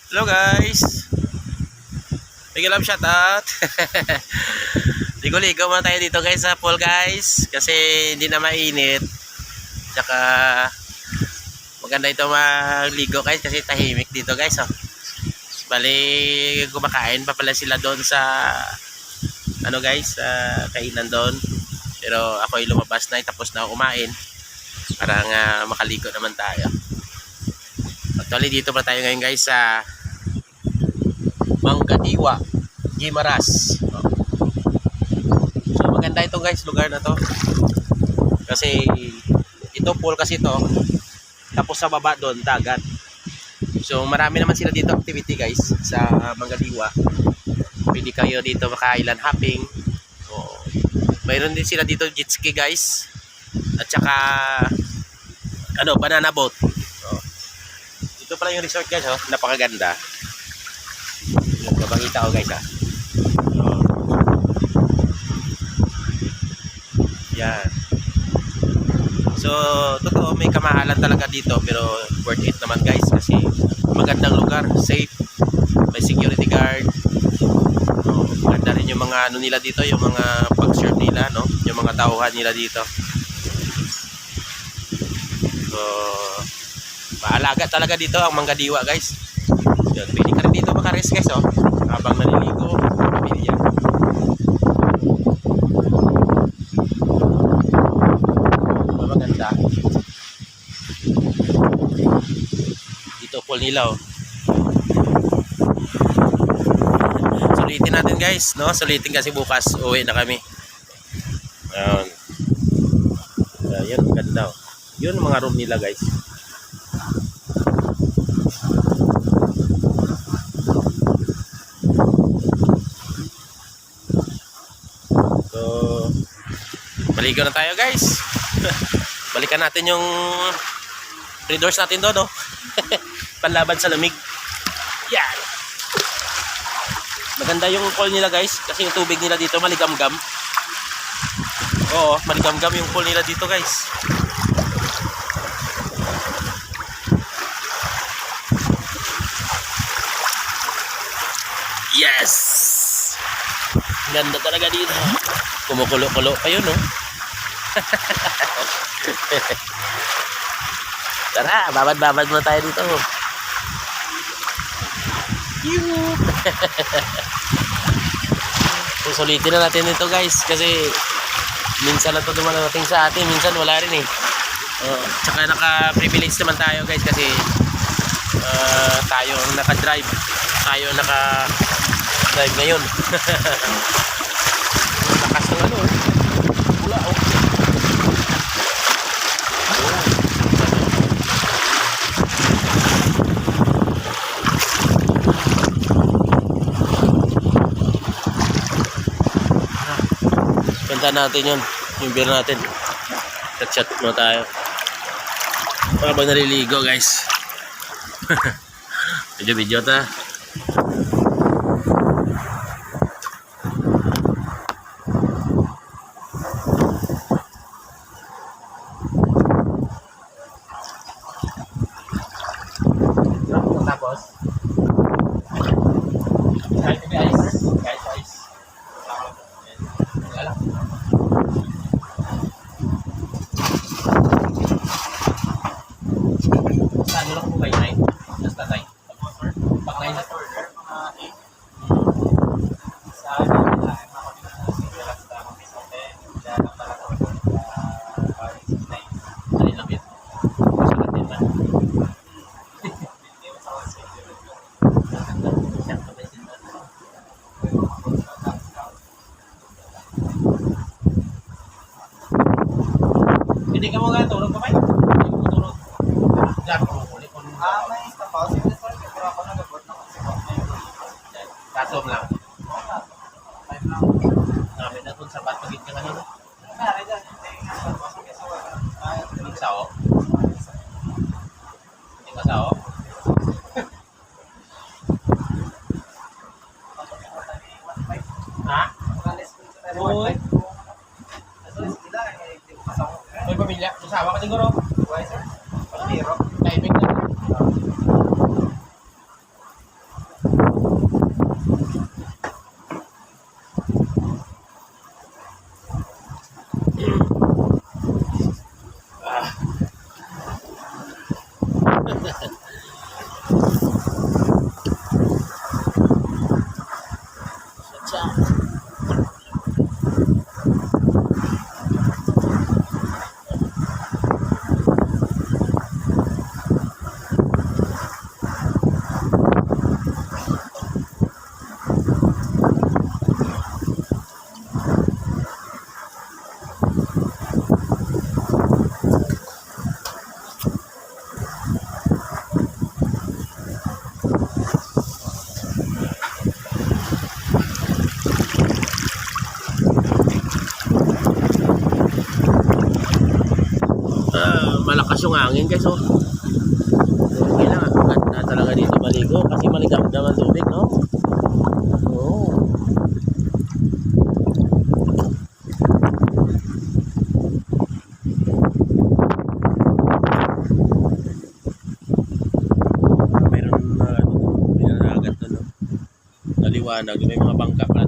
Hello guys. Big love shout out. Ligo-ligo muna tayo dito guys sa pool guys. Kasi hindi na mainit. Tsaka maganda ito magligo guys kasi tahimik dito guys. Oh. Bali kumakain pa pala sila doon sa ano guys, kainan doon. Pero ako ay lumabas na, tapos na ako kumain. Para nga makaligo naman tayo. Actually dito pa tayo ngayon guys sa Manggadiwa, Guimaras. So maganda ito guys, lugar na to. Kasi ito pool kasi ito. Tapos sa baba doon dagat. So marami naman sila dito activity guys sa Manggadiwa. Pwede kayo dito maka-island hopping. So, mayroon din sila dito jet ski guys. At saka ano, banana boat. So, ito pala yung resort guys, oh, napakaganda. Mapakita ko guys, ha. Yan. So, totoo may kamahalan talaga dito pero worth it naman guys kasi magandang lugar, safe, may security guard. Maganda rin yung mga ano nila dito, yung mga pag-serve nila, no? Yung mga tauhan nila dito. So, maalaga talaga dito ang Manggadiwa guys. Yan, pwede ka rin dito makares guys, oh. Habang naliligo, pamilya. Maganda. Dito pool nila, oh. Sulitin natin guys, no? Sulitin kasi bukas uwi na kami. Ayun. Ayun, maganda, oh. Yun mga room nila guys. So, balikan na tayo guys. Balikan natin yung free doors natin doon, no? Panlaban sa lamig. Yan. Maganda yung pool nila guys kasi yung tubig nila dito maligamgam. Oo, maligamgam yung pool nila dito guys. Yes! Ganda talaga dito. Kumukulo-kulo pa yun, no? Tara, babad-babad muna tayo dito. Susulitin na natin ito guys kasi minsan na ito dumarating sa atin, minsan wala rin eh. Tsaka naka-privilege naman tayo guys kasi tayo ang naka-drive, tayo naka-drive ngayon. Lakas ng ano, pula, oh. Ganda natin yun, yung beer natin. Chat-chat mo tayo habang naliligo guys. Video ta. Tapos kahit may ice, kahit ice wala. Saan lang po by night? Just the night. Pag night na order, mga 8. Sa akin, mga relax na kami sa hotel. Kaya lang pala order para 6 night. Alin lang yun? Sulat din lang. Hindi mo sa hotel. Hindi ka mo nga tulog ka ba? Hindi mo tulog. Diyan ko ulit ko. May tapaw. Sige, sir. Siguro ako nag-abot na kasi ako na yung Kasom lang. 5 lang. Sabi na kung sapat pagit ka kanina. Mari dyan. Hindi nga sa pasok kasi wala. Hindi ka sao? Hindi ka sao? Ha? Uy. Uy, pamilya. Usawa ka siguro. Why, sir? Pag-tiro. Timing na. malakas yung hangin guys, oh. Okay lang, ganda talaga dito maligo kasi maligam ang tubig, no? Oo. Meron na ano, pinanagat na, no? Naliwanag, may mga bangka pa